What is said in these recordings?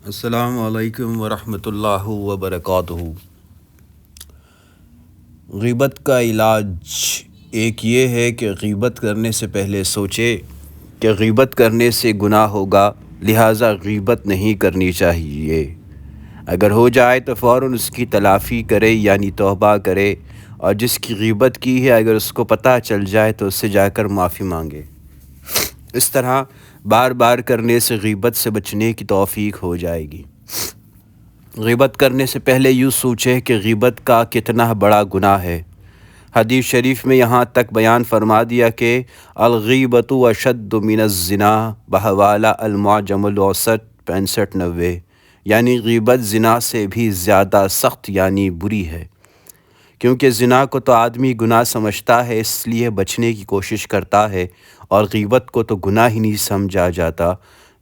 السلام علیکم ورحمۃ اللہ وبرکاتہ۔ غیبت کا علاج ایک یہ ہے کہ غیبت کرنے سے پہلے سوچے کہ غیبت کرنے سے گناہ ہوگا، لہٰذا غیبت نہیں کرنی چاہیے۔ اگر ہو جائے تو فوراً اس کی تلافی کرے، یعنی توبہ کرے، اور جس کی غیبت کی ہے اگر اس کو پتہ چل جائے تو اس سے جا کر معافی مانگے۔ اس طرح بار بار کرنے سے غیبت سے بچنے کی توفیق ہو جائے گی۔ غیبت کرنے سے پہلے یوں سوچے کہ غیبت کا کتنا بڑا گناہ ہے۔ حدیث شریف میں یہاں تک بیان فرما دیا کہ الغیبۃ اشد من الزنا بحوالہ المعجم الاوسط 65-90، یعنی غیبت زنا سے بھی زیادہ سخت یعنی بری ہے۔ کیونکہ زنا کو تو آدمی گناہ سمجھتا ہے، اس لیے بچنے کی کوشش کرتا ہے، اور غیبت کو تو گناہ ہی نہیں سمجھا جاتا۔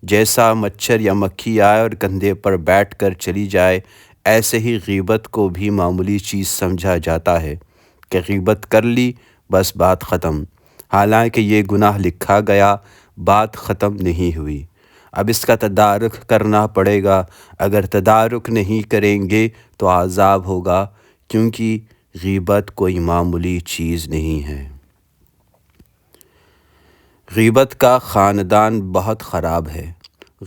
جیسا مچھر یا مکھی آئے اور کندھے پر بیٹھ کر چلی جائے، ایسے ہی غیبت کو بھی معمولی چیز سمجھا جاتا ہے کہ غیبت کر لی بس بات ختم، حالانکہ یہ گناہ لکھا گیا، بات ختم نہیں ہوئی۔ اب اس کا تدارک کرنا پڑے گا، اگر تدارک نہیں کریں گے تو عذاب ہوگا، کیونکہ غیبت کوئی معمولی چیز نہیں ہے۔ غیبت کا خاندان بہت خراب ہے۔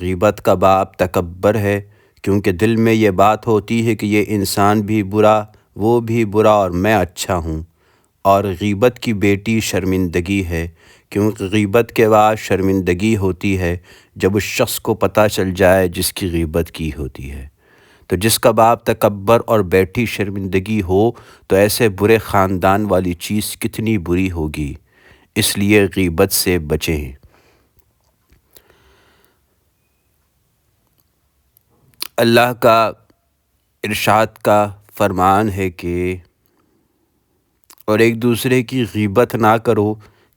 غیبت کا باپ تکبر ہے، کیونکہ دل میں یہ بات ہوتی ہے کہ یہ انسان بھی برا، وہ بھی برا اور میں اچھا ہوں۔ اور غیبت کی بیٹی شرمندگی ہے، کیونکہ غیبت کے بعد شرمندگی ہوتی ہے جب اس شخص کو پتہ چل جائے جس کی غیبت کی ہوتی ہے۔ تو جس کا باپ تکبر اور بیٹی شرمندگی ہو تو ایسے برے خاندان والی چیز کتنی بری ہوگی، اس لیے غیبت سے بچیں۔ اللہ کا ارشاد کا فرمان ہے کہ اور ایک دوسرے کی غیبت نہ کرو۔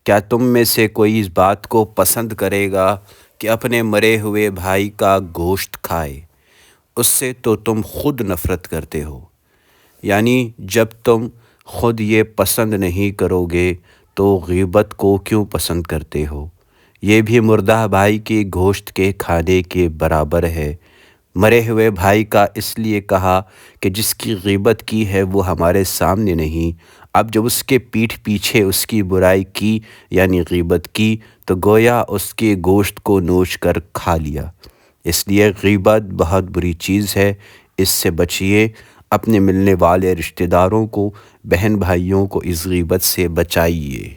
کیا تم میں سے کوئی اس بات کو پسند کرے گا کہ اپنے مرے ہوئے بھائی کا گوشت کھائے؟ اس سے تو تم خود نفرت کرتے ہو۔ یعنی جب تم خود یہ پسند نہیں کرو گے تو غیبت کو کیوں پسند کرتے ہو؟ یہ بھی مردہ بھائی کے گوشت کے کھانے کے برابر ہے۔ مرے ہوئے بھائی کا اس لیے کہا کہ جس کی غیبت کی ہے وہ ہمارے سامنے نہیں، اب جب اس کے پیٹھ پیچھے اس کی برائی کی یعنی غیبت کی تو گویا اس کے گوشت کو نوچ کر کھا لیا۔ اس لیے غیبت بہت بری چیز ہے، اس سے بچیے۔ اپنے ملنے والے رشتہ داروں کو، بہن بھائیوں کو اس غیبت سے بچائیے۔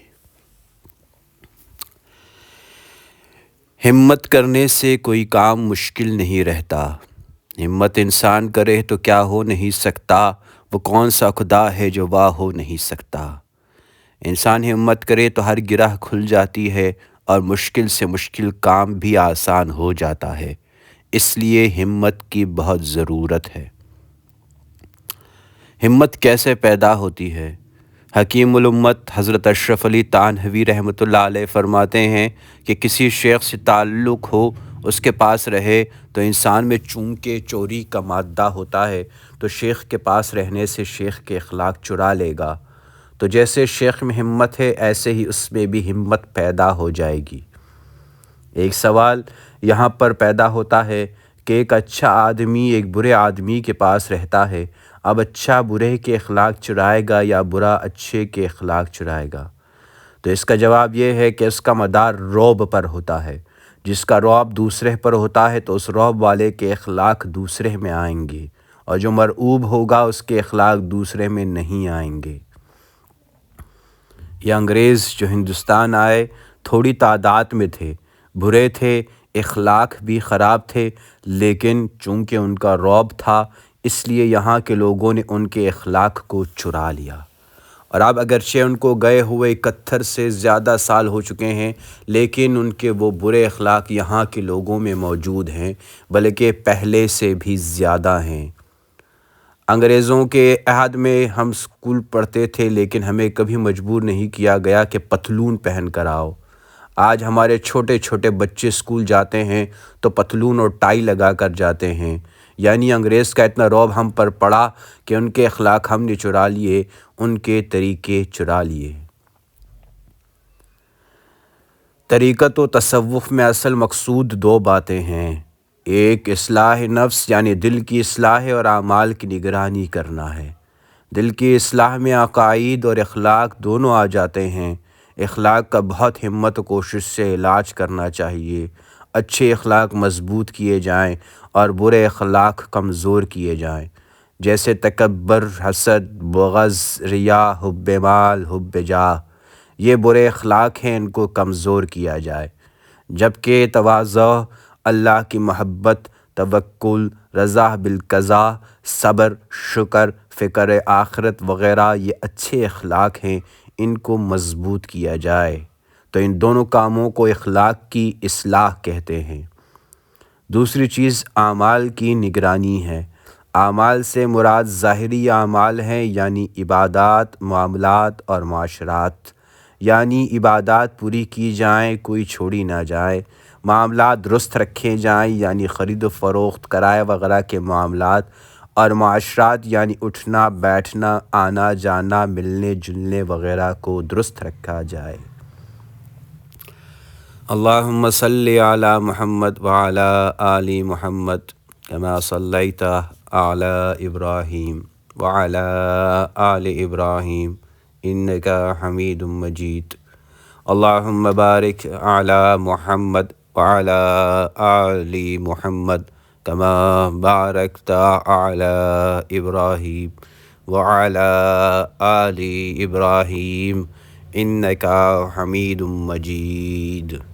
ہمت کرنے سے کوئی کام مشکل نہیں رہتا۔ ہمت انسان کرے تو کیا ہو نہیں سکتا، وہ کون سا خدا ہے جو واہ ہو نہیں سکتا۔ انسان ہمت کرے تو ہر گرہ کھل جاتی ہے اور مشکل سے مشکل کام بھی آسان ہو جاتا ہے، اس لیے ہمت کی بہت ضرورت ہے۔ ہمت کیسے پیدا ہوتی ہے؟ حکیم الامت حضرت اشرف علی تانہوی رحمۃ اللہ علیہ فرماتے ہیں کہ کسی شیخ سے تعلق ہو، اس کے پاس رہے تو انسان میں چونکہ چوری کا مادہ ہوتا ہے تو شیخ کے پاس رہنے سے شیخ کے اخلاق چرا لے گا، تو جیسے شیخ میں ہمت ہے ایسے ہی اس میں بھی ہمت پیدا ہو جائے گی۔ ایک سوال یہاں پر پیدا ہوتا ہے کہ ایک اچھا آدمی ایک برے آدمی کے پاس رہتا ہے، اب اچھا برے کے اخلاق چرائے گا یا برا اچھے کے اخلاق چرائے گا؟ تو اس کا جواب یہ ہے کہ اس کا مدار رعب پر ہوتا ہے۔ جس کا رعب دوسرے پر ہوتا ہے تو اس رعب والے کے اخلاق دوسرے میں آئیں گے، اور جو مرعوب ہوگا اس کے اخلاق دوسرے میں نہیں آئیں گے۔ یہ انگریز جو ہندوستان آئے تھوڑی تعداد میں تھے، برے تھے، اخلاق بھی خراب تھے، لیکن چونکہ ان کا رعب تھا اس لیے یہاں کے لوگوں نے ان کے اخلاق کو چرا لیا۔ اور اب اگرچہ ان کو گئے ہوئے 71 سے زیادہ سال ہو چکے ہیں، لیکن ان کے وہ برے اخلاق یہاں کے لوگوں میں موجود ہیں، بلکہ پہلے سے بھی زیادہ ہیں۔ انگریزوں کے عہد میں ہم اسکول پڑھتے تھے، لیکن ہمیں کبھی مجبور نہیں کیا گیا کہ پتلون پہن کر آؤ۔ آج ہمارے چھوٹے چھوٹے بچے اسکول جاتے ہیں تو پتلون اور ٹائی لگا کر جاتے ہیں، یعنی انگریز کا اتنا رعب ہم پر پڑا کہ ان کے اخلاق ہم نے چرا لیے، ان کے طریقے چرا لیے۔ طریقت و تصوف میں اصل مقصود دو باتیں ہیں، ایک اصلاح نفس یعنی دل کی اصلاح اور اعمال کی نگرانی کرنا ہے۔ دل کی اصلاح میں عقائد اور اخلاق دونوں آ جاتے ہیں۔ اخلاق کا بہت ہمت و کوشش سے علاج کرنا چاہیے۔ اچھے اخلاق مضبوط کیے جائیں اور برے اخلاق کمزور کیے جائیں، جیسے تکبر، حسد، بغض، ریا، حب مال، حب جاہ۔ یہ برے اخلاق ہیں، ان کو کمزور کیا جائے، جبکہ تواضع، اللہ کی محبت، توکل، رضا بالقضاء، صبر، شکر، فکر آخرت وغیرہ یہ اچھے اخلاق ہیں، ان کو مضبوط کیا جائے۔ تو ان دونوں کاموں کو اخلاق کی اصلاح کہتے ہیں۔ دوسری چیز اعمال کی نگرانی ہے۔ اعمال سے مراد ظاہری اعمال ہیں، یعنی عبادات، معاملات اور معاشرات۔ یعنی عبادات پوری کی جائیں، کوئی چھوڑی نہ جائے۔ معاملات درست رکھے جائیں، یعنی خرید و فروخت، کرائے وغیرہ کے معاملات، اور معاشرات یعنی اٹھنا بیٹھنا، آنا جانا، ملنے جلنے وغیرہ کو درست رکھا جائے۔ اللہم صلی علی محمد وعلی آل محمد کما صلیت علی ابراہیم وعلی آل ابراہیم انک حمید مجید۔ اللہم بارک علی محمد وعلی آل محمد کما بارکت علی ابراہیم وعلی آل ابراہیم انک حمید مجید۔